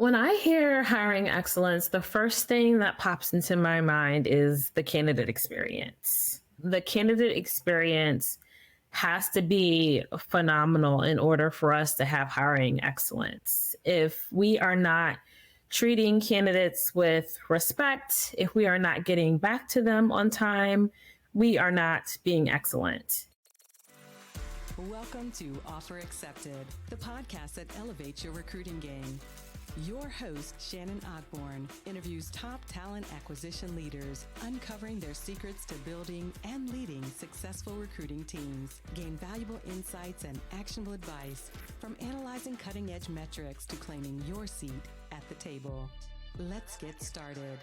When I hear hiring excellence, the first thing that pops into my mind is the candidate experience. The candidate experience has to be phenomenal in order for us to have hiring excellence. If we are not treating candidates with respect, if we are not getting back to them on time, we are not being excellent. Welcome to Offer Accepted, the podcast that elevates your recruiting game. Your host, Shannon Ogborn, interviews top talent acquisition leaders, uncovering their secrets to building and leading successful recruiting teams. Gain valuable insights and actionable advice from analyzing cutting-edge metrics to claiming your seat at the table. Let's get started.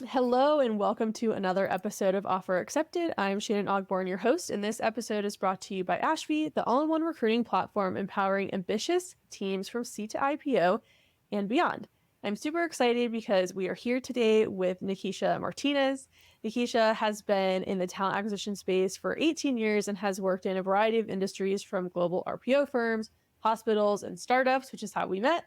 Hello and welcome to another episode of Offer Accepted. I'm Shannon Ogborn, your host, and this episode is brought to you by Ashby, the all-in-one recruiting platform empowering ambitious teams from seed to IPO and beyond. I'm super excited because we are here today with NaKeisha Martinez. NaKeisha has been in the talent acquisition space for 18 years and has worked in a variety of industries from global RPO firms, hospitals, and startups, which is how we met.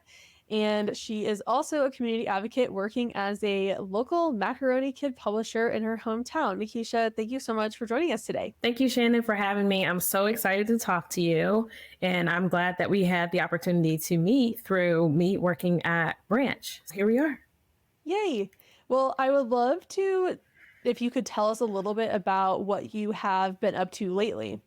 And she is also a community advocate working as a local macaroni kid publisher in her hometown. NaKeisha, thank you so much for joining us today. Thank you, Shannon, for having me. I'm so excited to talk to you. And I'm glad that we had the opportunity to meet through me working at Branch. So here we are. Yay. Well, I would love to, if you could tell us a little bit about what you have been up to lately.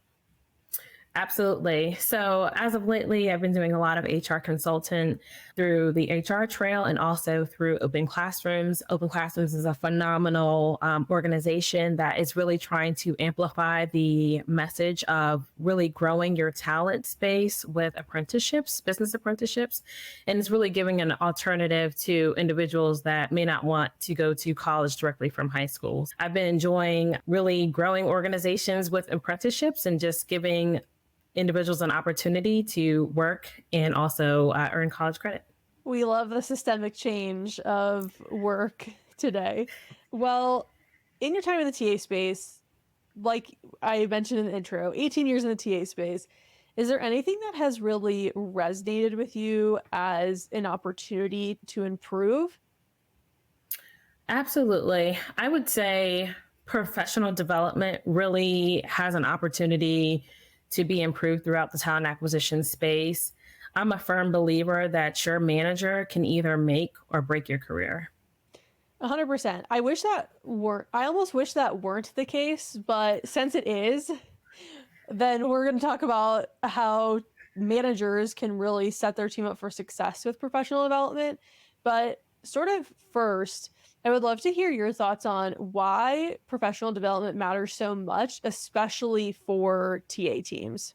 Absolutely. So as of lately, I've been doing a lot of HR consultant through the HR Trail and also through Open Classrooms. Open Classrooms is a phenomenal organization that is really trying to amplify the message of really growing your talent space with apprenticeships, business apprenticeships. And it's really giving an alternative to individuals that may not want to go to college directly from high schools. I've been enjoying really growing organizations with apprenticeships and just giving individuals an opportunity to work and also earn college credit. We love the systemic change of work today. Well, in your time in the TA space, like I mentioned in the intro, 18 years in the TA space, is there anything that has really resonated with you as an opportunity to improve? Absolutely. I would say professional development really has an opportunity to be improved throughout the talent acquisition space. I'm a firm believer that your manager can either make or break your career. 100%. I almost wish that weren't the case, but since it is, then we're going to talk about how managers can really set their team up for success with professional development. But sort of first, I would love to hear your thoughts on why professional development matters so much, especially for TA teams.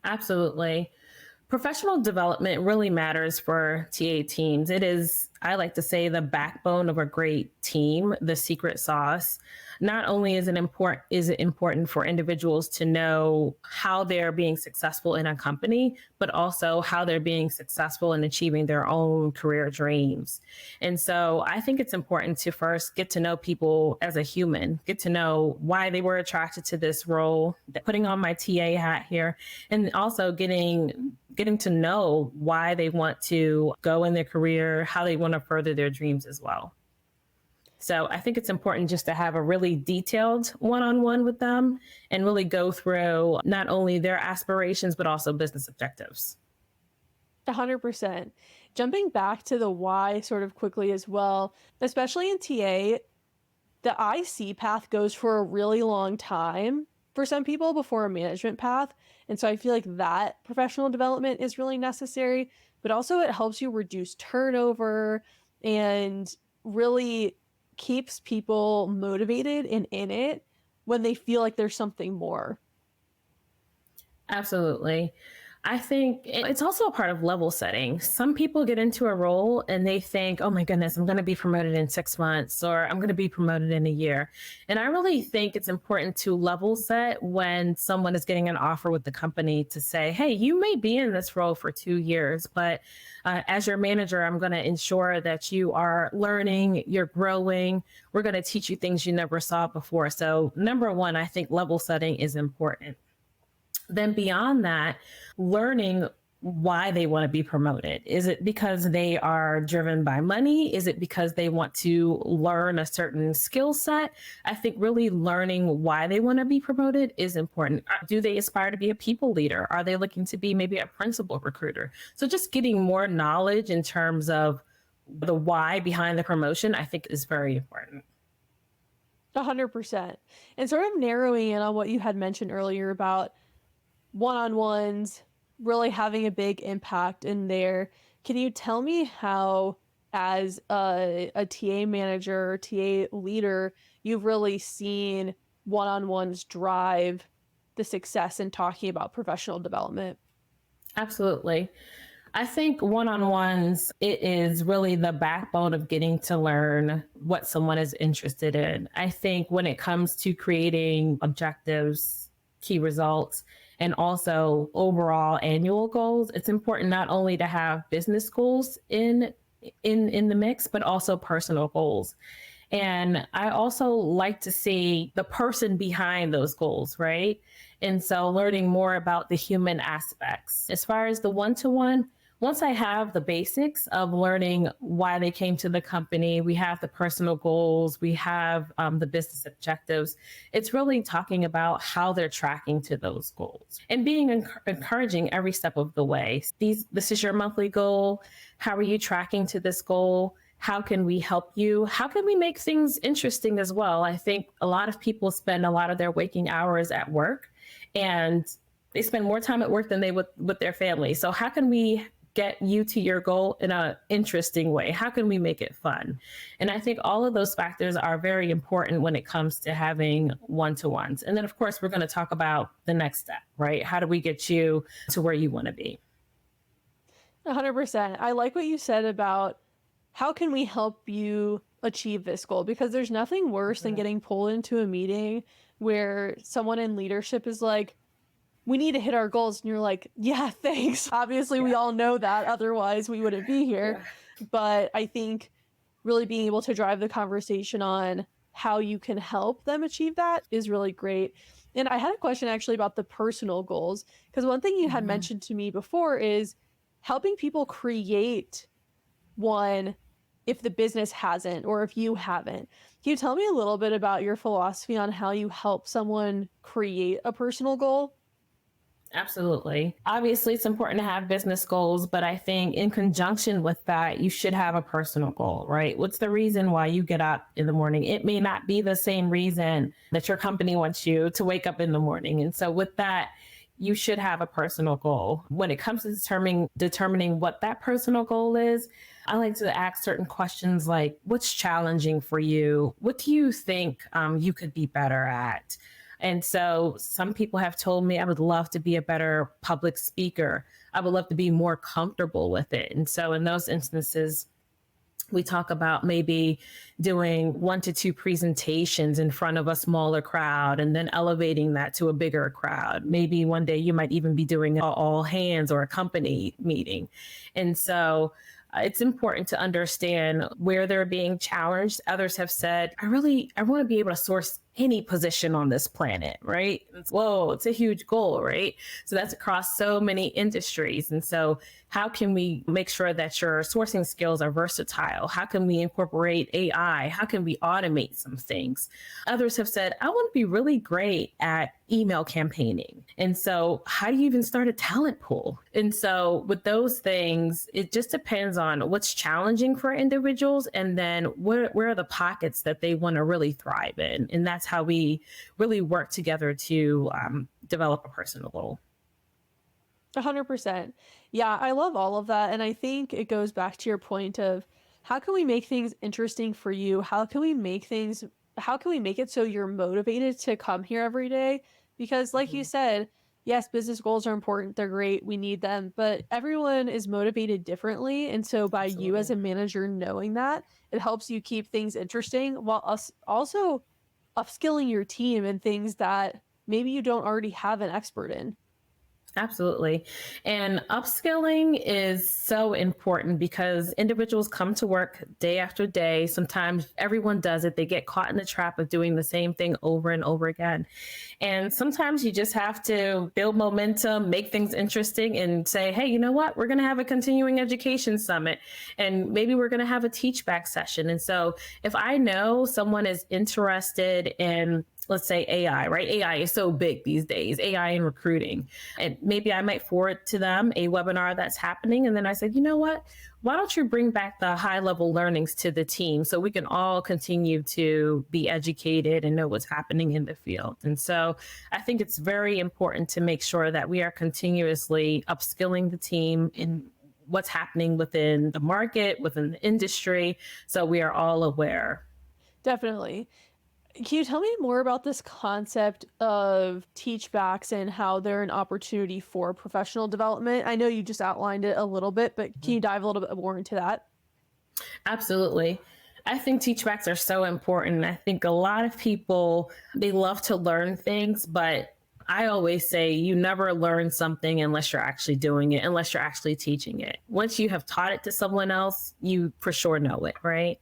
Absolutely. Professional development really matters for TA teams. It is, I like to say, the backbone of a great team, the secret sauce. Not only is it important for individuals to know how they're being successful in a company, but also how they're being successful in achieving their own career dreams. And so I think it's important to first get to know people as a human, get to know why they were attracted to this role, putting on my TA hat here, and also getting to know why they want to go in their career, how they want to further their dreams as well. So I think it's important just to have a really detailed one-on-one with them and really go through not only their aspirations, but also business objectives. 100%. Jumping back to the why sort of quickly as well, especially in TA, the IC path goes for a really long time for some people before a management path. And so I feel like that professional development is really necessary, but also it helps you reduce turnover and really keeps people motivated and in it when they feel like there's something more. Absolutely. I think it's also a part of level setting. Some people get into a role and they think, oh my goodness, I'm going to be promoted in 6 months or I'm going to be promoted in a year. And I really think it's important to level set when someone is getting an offer with the company to say, hey, you may be in this role for 2 years, but as your manager, I'm going to ensure that you are learning, you're growing. We're going to teach you things you never saw before. So number one, I think level setting is important. Then beyond that, learning why they want to be promoted. Is it because they are driven by money? Is it because they want to learn a certain skill set? I think really learning why they want to be promoted is important. Do they aspire to be a people leader? Are they looking to be maybe a principal recruiter? So just getting more knowledge in terms of the why behind the promotion, I think is very important. 100%. And sort of narrowing in on what you had mentioned earlier about one-on-ones really having a big impact in there. Can you tell me how, as a TA manager, TA leader, you've really seen one-on-ones drive the success in talking about professional development? Absolutely. I think one on ones, it is really the backbone of getting to learn what someone is interested in. I think when it comes to creating objectives, key results, and also overall annual goals, it's important not only to have business goals in the mix, but also personal goals. And I also like to see the person behind those goals, right? And so learning more about the human aspects. As far as the one to one, once I have the basics of learning why they came to the company, we have the personal goals, we have the business objectives. It's really talking about how they're tracking to those goals and being encouraging every step of the way. This is your monthly goal. How are you tracking to this goal? How can we help you? How can we make things interesting as well? I think a lot of people spend a lot of their waking hours at work, and they spend more time at work than they would with their family. So how can we get you to your goal in an interesting way? How can we make it fun? And I think all of those factors are very important when it comes to having one-to-ones. And then, of course, we're going to talk about the next step, right? How do we get you to where you want to be? 100%. I like what you said about how can we help you achieve this goal? Because there's nothing worse than getting pulled into a meeting where someone in leadership is like, we need to hit our goals. And you're like, yeah, thanks. Obviously, we all know that. Otherwise, we wouldn't be here. Yeah. But I think really being able to drive the conversation on how you can help them achieve that is really great. And I had a question actually about the personal goals, because one thing you had mentioned to me before is helping people create one if the business hasn't, or if you haven't. Can you tell me a little bit about your philosophy on how you help someone create a personal goal? Absolutely. Obviously, it's important to have business goals, but I think in conjunction with that, you should have a personal goal, right? What's the reason why you get up in the morning? It may not be the same reason that your company wants you to wake up in the morning. And so with that, you should have a personal goal. When it comes to determining what that personal goal is, I like to ask certain questions like, what's challenging for you? What do you think you could be better at? And so some people have told me I would love to be a better public speaker. I would love to be more comfortable with it. And so in those instances, we talk about maybe doing 1 to 2 presentations in front of a smaller crowd and then elevating that to a bigger crowd. Maybe one day you might even be doing an all hands or a company meeting. And so it's important to understand where they're being challenged. Others have said, I want to be able to source any position on this planet, right? It's a huge goal, right? So that's across so many industries. And so how can we make sure that your sourcing skills are versatile? How can we incorporate AI? How can we automate some things? Others have said, I want to be really great at email campaigning. And so how do you even start a talent pool? And so with those things, it just depends on what's challenging for individuals, and then where are the pockets that they want to really thrive in. And that's how we really work together to develop a personal goal. 100%. Yeah, I love all of that. And I think it goes back to your point of how can we make things interesting for you? How can we make it so you're motivated to come here every day? Because like you said, yes, business goals are important. They're great. We need them, but everyone is motivated differently. And so by you as a manager knowing that, it helps you keep things interesting while us also upskilling your team in things that maybe you don't already have an expert in. Absolutely. And upskilling is so important because individuals come to work day after day. Sometimes everyone does it. They get caught in the trap of doing the same thing over and over again. And sometimes you just have to build momentum, make things interesting, and say, hey, you know what? We're going to have a continuing education summit, and maybe we're going to have a teach back session. And so if I know someone is interested in, let's say, AI, right? AI is so big these days, AI in recruiting. And maybe I might forward to them a webinar that's happening. And then I said, you know what? Why don't you bring back the high level learnings to the team so we can all continue to be educated and know what's happening in the field? And so I think it's very important to make sure that we are continuously upskilling the team in what's happening within the market, within the industry, so we are all aware. Definitely. Can you tell me more about this concept of teachbacks and how they're an opportunity for professional development? I know you just outlined it a little bit, but can you dive a little bit more into that? Absolutely. I think teachbacks are so important. I think a lot of people, they love to learn things, but I always say you never learn something unless you're actually doing it, unless you're actually teaching it. Once you have taught it to someone else, you for sure know it, right?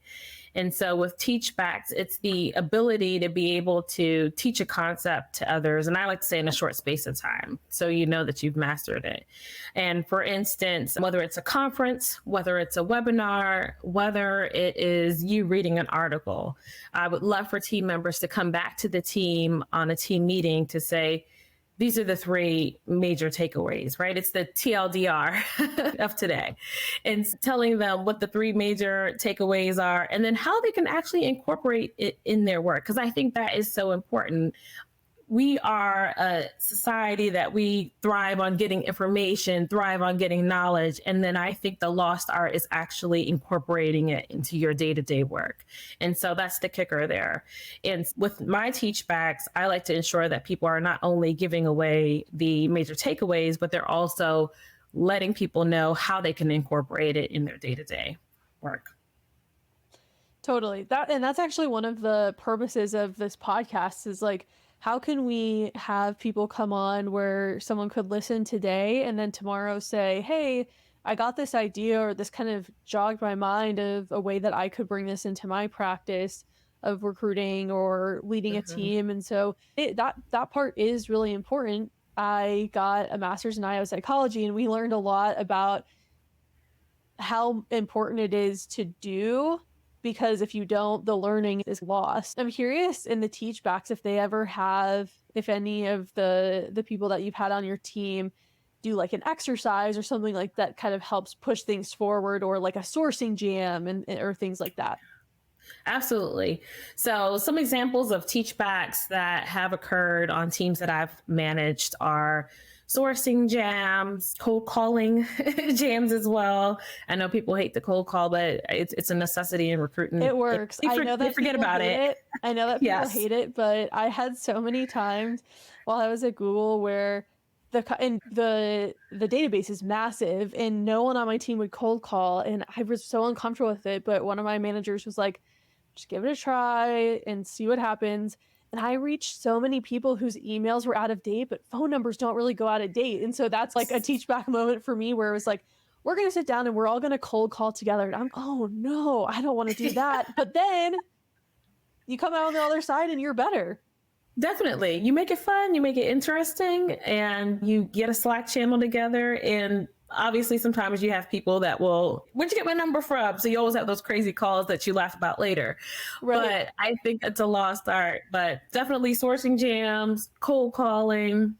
And so with teachbacks, it's the ability to be able to teach a concept to others. And I like to say in a short space of time, so you know that you've mastered it. And for instance, whether it's a conference, whether it's a webinar, whether it is you reading an article, I would love for team members to come back to the team on a team meeting to say, these are the three major takeaways, right? It's the TLDR of today. And telling them what the three major takeaways are and then how they can actually incorporate it in their work. Because I think that is so important. We are a society that we thrive on getting information, thrive on getting knowledge. And then I think the lost art is actually incorporating it into your day-to-day work. And so that's the kicker there. And with my teachbacks, I like to ensure that people are not only giving away the major takeaways, but they're also letting people know how they can incorporate it in their day-to-day work. Totally. That's actually one of the purposes of this podcast is like, how can we have people come on where someone could listen today and then tomorrow say, hey, I got this idea or this kind of jogged my mind of a way that I could bring this into my practice of recruiting or leading a team. And so that part is really important. I got a master's in IO psychology and we learned a lot about how important it is to do, because if you don't, the learning is lost. I'm curious in the teachbacks if they ever have, if any of the people that you've had on your team do like an exercise or something like that kind of helps push things forward, or like a sourcing jam and or things like that. Absolutely. So some examples of teachbacks that have occurred on teams that I've managed are sourcing jams, cold calling jams as well. I know people hate the cold call, but it's a necessity in recruiting. It works. I know that they forget about it. I know that people hate it, but I had so many times while I was at Google where the database is massive and no one on my team would cold call, and I was so uncomfortable with it. But one of my managers was like, just give it a try and see what happens. And I reached so many people whose emails were out of date, but phone numbers don't really go out of date. And so that's like a teach back moment for me where it was like, we're going to sit down and we're all going to cold call together. And I'm, oh no, I don't want to do that. But then you come out on the other side and you're better. Definitely. You make it fun, you make it interesting, and you get a Slack channel together. And obviously sometimes you have people that will, where'd you get my number from? So you always have those crazy calls that you laugh about later. Right. But I think it's a lost art. But definitely sourcing jams, cold calling.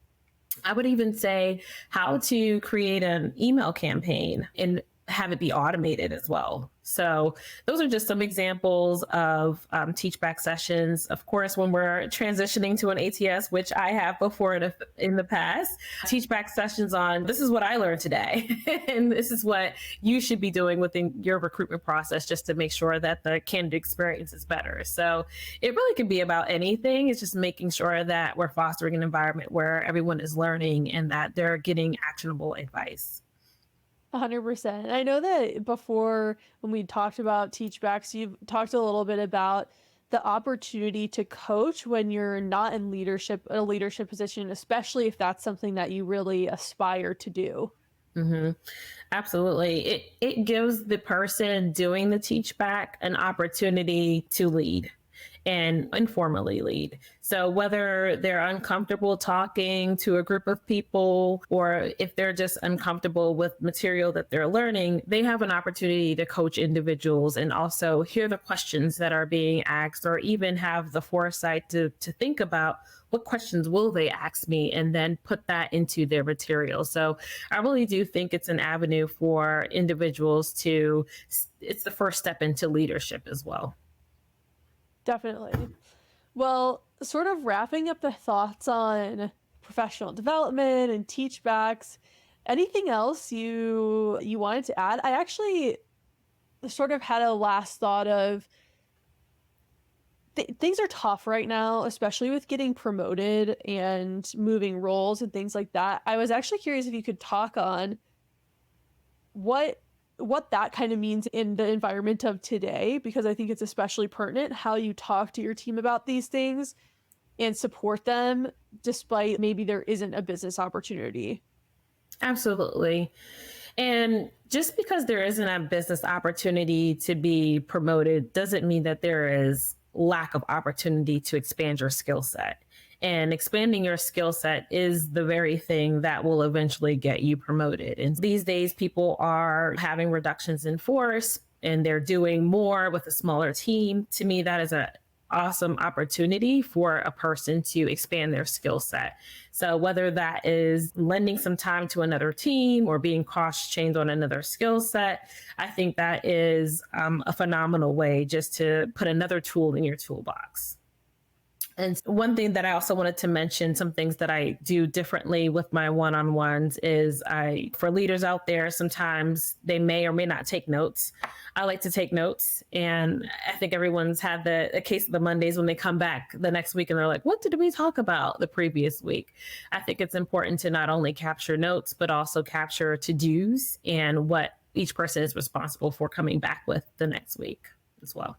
I would even say how to create an email campaign and have it be automated as well. So those are just some examples of teach back sessions. Of course, when we're transitioning to an ATS, which I have before in the past, teach back sessions on this is what I learned today. And this is what you should be doing within your recruitment process just to make sure that the candidate experience is better. So it really can be about anything. It's just making sure that we're fostering an environment where everyone is learning and that they're getting actionable advice. 100%. I know that before when we talked about teachbacks, you've talked a little bit about the opportunity to coach when you're not in a leadership position, especially if that's something that you really aspire to do. Hmm. Absolutely. It gives the person doing the teach back an opportunity to lead and informally lead. So whether they're uncomfortable talking to a group of people or if they're just uncomfortable with material that they're learning, they have an opportunity to coach individuals and also hear the questions that are being asked, or even have the foresight to think about what questions will they ask me, and then put that into their material. So I really do think it's an avenue for individuals to, it's the first step into leadership as well. Definitely. Well, sort of wrapping up the thoughts on professional development and teach backs, anything else you wanted to add? I actually sort of had a last thought of things are tough right now, especially with getting promoted and moving roles and things like that. I was actually curious if you could talk on what that kind of means in the environment of today, because I think it's especially pertinent how you talk to your team about these things and support them despite maybe there isn't a business opportunity. Absolutely. And just because there isn't a business opportunity to be promoted doesn't mean that there is lack of opportunity to expand your skill set. And expanding your skill set is the very thing that will eventually get you promoted. And these days, people are having reductions in force and they're doing more with a smaller team. To me, that is an awesome opportunity for a person to expand their skill set. So whether that is lending some time to another team or being cost chained on another skill set, I think that is a phenomenal way just to put another tool in your toolbox. And one thing that I also wanted to mention, some things that I do differently with my one-on-ones is for leaders out there, sometimes they may or may not take notes. I like to take notes. And I think everyone's had a case of the Mondays when they come back the next week and they're like, what did we talk about the previous week? I think it's important to not only capture notes, but also capture to-dos and what each person is responsible for coming back with the next week as well.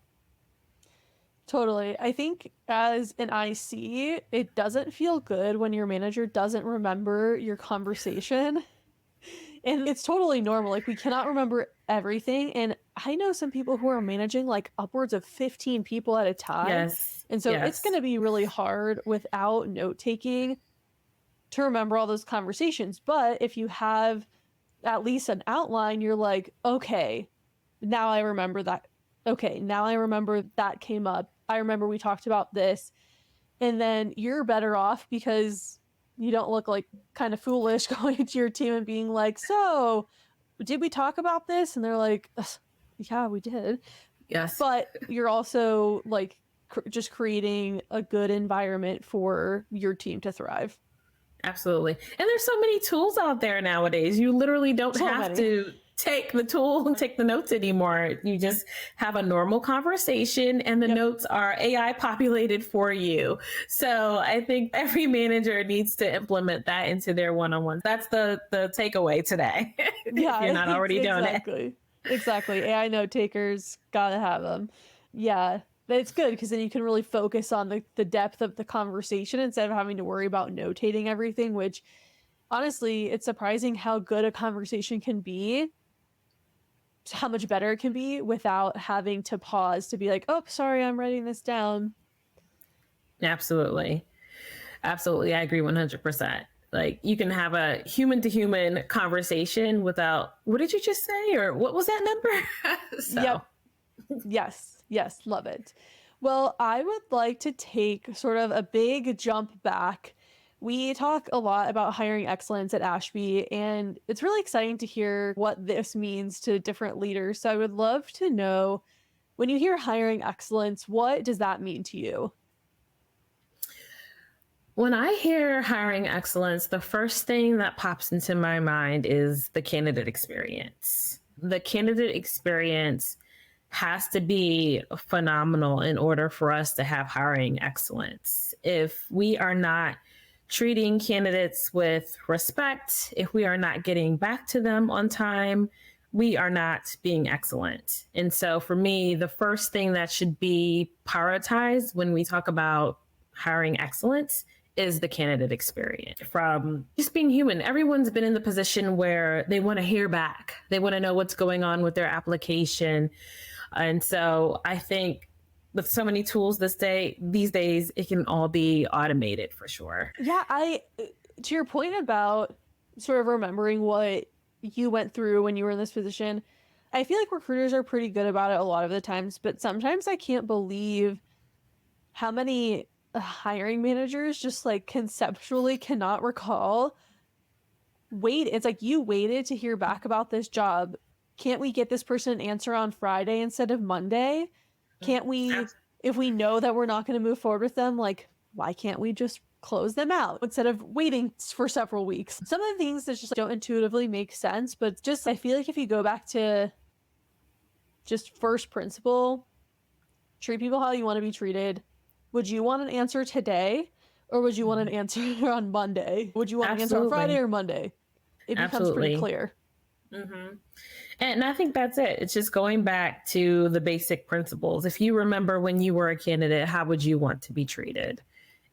Totally. I think as an IC, it doesn't feel good when your manager doesn't remember your conversation. And it's totally normal. Like, we cannot remember everything. And I know some people who are managing like upwards of 15 people at a time. Yes. And so it's going to be really hard without note taking to remember all those conversations. But if you have at least an outline, you're like, okay, now I remember that. Okay, now I remember that came up. I remember we talked about this. And then you're better off because you don't look like kind of foolish going to your team and being like, so did we talk about this? And they're like, yeah, we did. Yes. But you're also like just creating a good environment for your team to thrive. Absolutely. And there's so many tools out there nowadays. You literally don't have to take the tool and take the notes anymore. You just have a normal conversation and the notes are AI populated for you. So I think every manager needs to implement that into their one-on-ones. That's the takeaway today. Yeah, if you're not already doing it. Exactly. AI note takers, gotta have them. Yeah. It's good because then you can really focus on the depth of the conversation instead of having to worry about notating everything, which honestly, it's surprising how good a conversation can be, how much better it can be without having to pause to be like, oh, sorry, I'm writing this down. Absolutely. Absolutely. I agree 100%. Like, you can have a human to human conversation without, what did you just say? Or what was that number? Yep. Yes. Love it. Well, I would like to take sort of a big jump back. We talk a lot about hiring excellence at Ashby, and it's really exciting to hear what this means to different leaders. So I would love to know, when you hear hiring excellence, what does that mean to you? When I hear hiring excellence, the first thing that pops into my mind is the candidate experience. The candidate experience has to be phenomenal in order for us to have hiring excellence. If we are not treating candidates with respect, if we are not getting back to them on time, we are not being excellent. And so for me, the first thing that should be prioritized when we talk about hiring excellence is the candidate experience. From just being human, everyone's been in the position where they want to hear back. They want to know what's going on with their application. And so I think with so many tools these days, it can all be automated for sure. Yeah, to your point about sort of remembering what you went through when you were in this position, I feel like recruiters are pretty good about it a lot of the times, but sometimes I can't believe how many hiring managers just like conceptually cannot recall. Wait, it's like, you waited to hear back about this job. Can't we get this person an answer on Friday instead of Monday? Can't we, if we know that we're not going to move forward with them, like, why can't we just close them out instead of waiting for several weeks? Some of the things that just don't intuitively make sense, but just, I feel like if you go back to just first principle, treat people how you want to be treated. Would you want an answer today, or would you want an answer on Monday? Would you want an answer on Friday or Monday? It becomes pretty clear. Mm-hmm. And I think that's it. It's just going back to the basic principles. If you remember when you were a candidate, how would you want to be treated?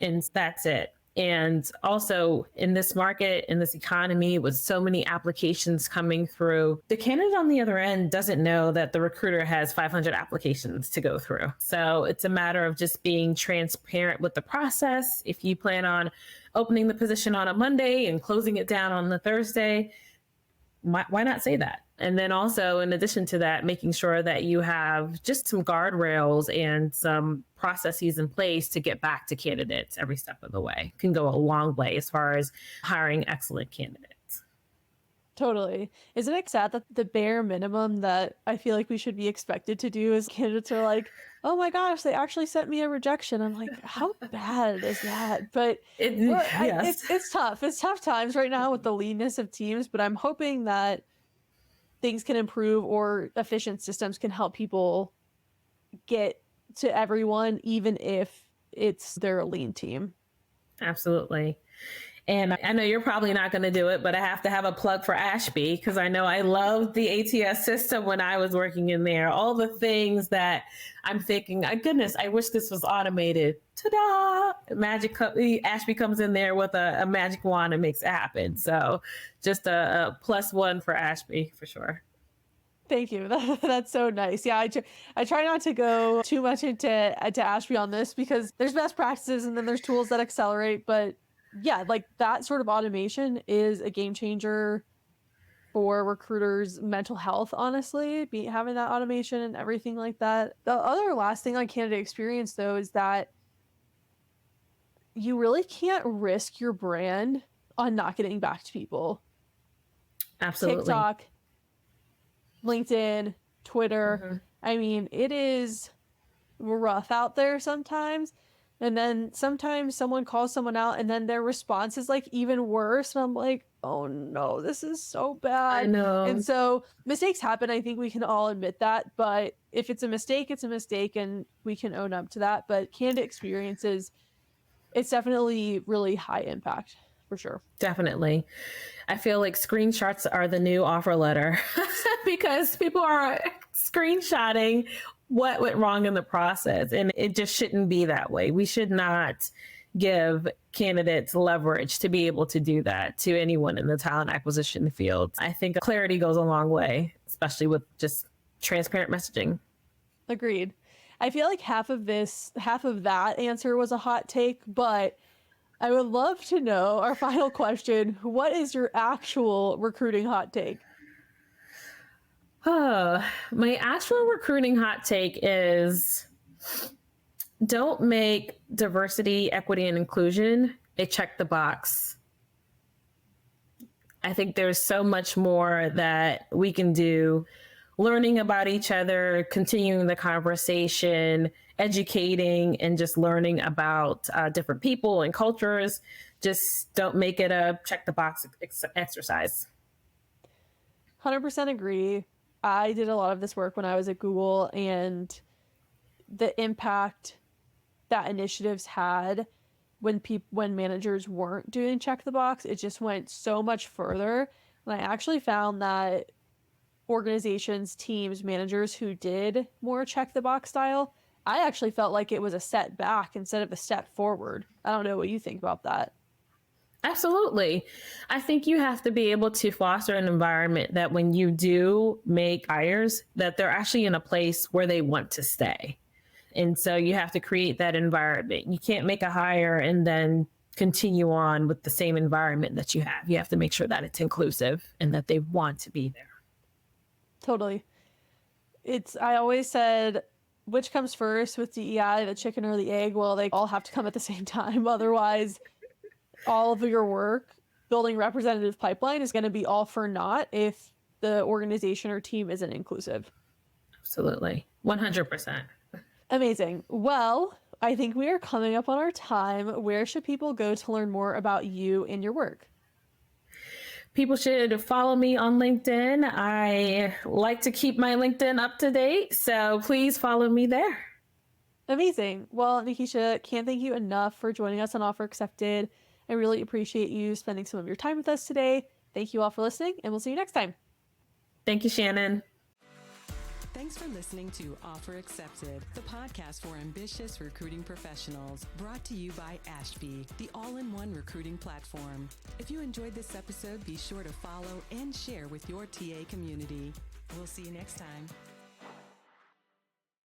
And that's it. And also in this market, in this economy, with so many applications coming through, the candidate on the other end doesn't know that the recruiter has 500 applications to go through. So it's a matter of just being transparent with the process. If you plan on opening the position on a Monday and closing it down on the Thursday, why not say that? And then also, in addition to that, making sure that you have just some guardrails and some processes in place to get back to candidates every step of the way can go a long way as far as hiring excellent candidates. Totally. Isn't it sad that the bare minimum that I feel like we should be expected to do is candidates are like, oh my gosh, they actually sent me a rejection. I'm like, how bad is that? But it's tough. It's tough times right now with the leanness of teams, but I'm hoping that things can improve or efficient systems can help people get to everyone, even if they're a lean team. Absolutely. And I know you're probably not going to do it, but I have to have a plug for Ashby because I know I loved the ATS system when I was working in there. All the things that I'm thinking, my goodness, I wish this was automated. Ta-da! Ashby comes in there with a magic wand and makes it happen. So just a +1 for Ashby for sure. Thank you. That's so nice. Yeah, I try not to go too much into Ashby on this because there's best practices and then there's tools that accelerate, but yeah, like that sort of automation is a game changer for recruiters' mental health, honestly, having that automation and everything like that. The other last thing on candidate experience, though, is that you really can't risk your brand on not getting back to people. Absolutely. TikTok, LinkedIn, Twitter. Mm-hmm. I mean, it is rough out there sometimes. And then sometimes someone calls someone out and then their response is like even worse. And I'm like, oh no, this is so bad. I know. And so mistakes happen. I think we can all admit that. But if it's a mistake, it's a mistake and we can own up to that. But candidate experiences, it's definitely really high impact for sure. Definitely. I feel like screenshots are the new offer letter because people are screenshotting what went wrong in the process. And it just shouldn't be that way. We should not give candidates leverage to be able to do that to anyone in the talent acquisition field. I think clarity goes a long way, especially with just transparent messaging. Agreed. I feel like half of that answer was a hot take, but I would love to know our final question. What is your actual recruiting hot take? Oh, my actual recruiting hot take is don't make diversity, equity, and inclusion a check the box. I think there's so much more that we can do, learning about each other, continuing the conversation, educating, and just learning about different people and cultures. Just don't make it a check the box exercise. 100% agree. I did a lot of this work when I was at Google, and the impact that initiatives had when managers weren't doing check the box, it just went so much further. And I actually found that organizations, teams, managers who did more check the box style, I actually felt like it was a step back instead of a step forward. I don't know what you think about that. Absolutely. I think you have to be able to foster an environment that when you do make hires, that they're actually in a place where they want to stay. And so you have to create that environment. You can't make a hire and then continue on with the same environment that you have. You have to make sure that it's inclusive and that they want to be there. Totally. I always said, which comes first with DEI, the chicken or the egg? Well, they all have to come at the same time. Otherwise, all of your work building representative pipeline is going to be all for naught if the organization or team isn't inclusive. Absolutely. 100%. Amazing. Well, I think we are coming up on our time. Where should people go to learn more about you and your work? People should follow me on LinkedIn. I like to keep my LinkedIn up to date, so please follow me there. Amazing. Well, NaKeisha, can't thank you enough for joining us on Offer Accepted. I really appreciate you spending some of your time with us today. Thank you all for listening, and we'll see you next time. Thank you, Shannon. Thanks for listening to Offer Accepted, the podcast for ambitious recruiting professionals, brought to you by Ashby, the all-in-one recruiting platform. If you enjoyed this episode, be sure to follow and share with your TA community. We'll see you next time.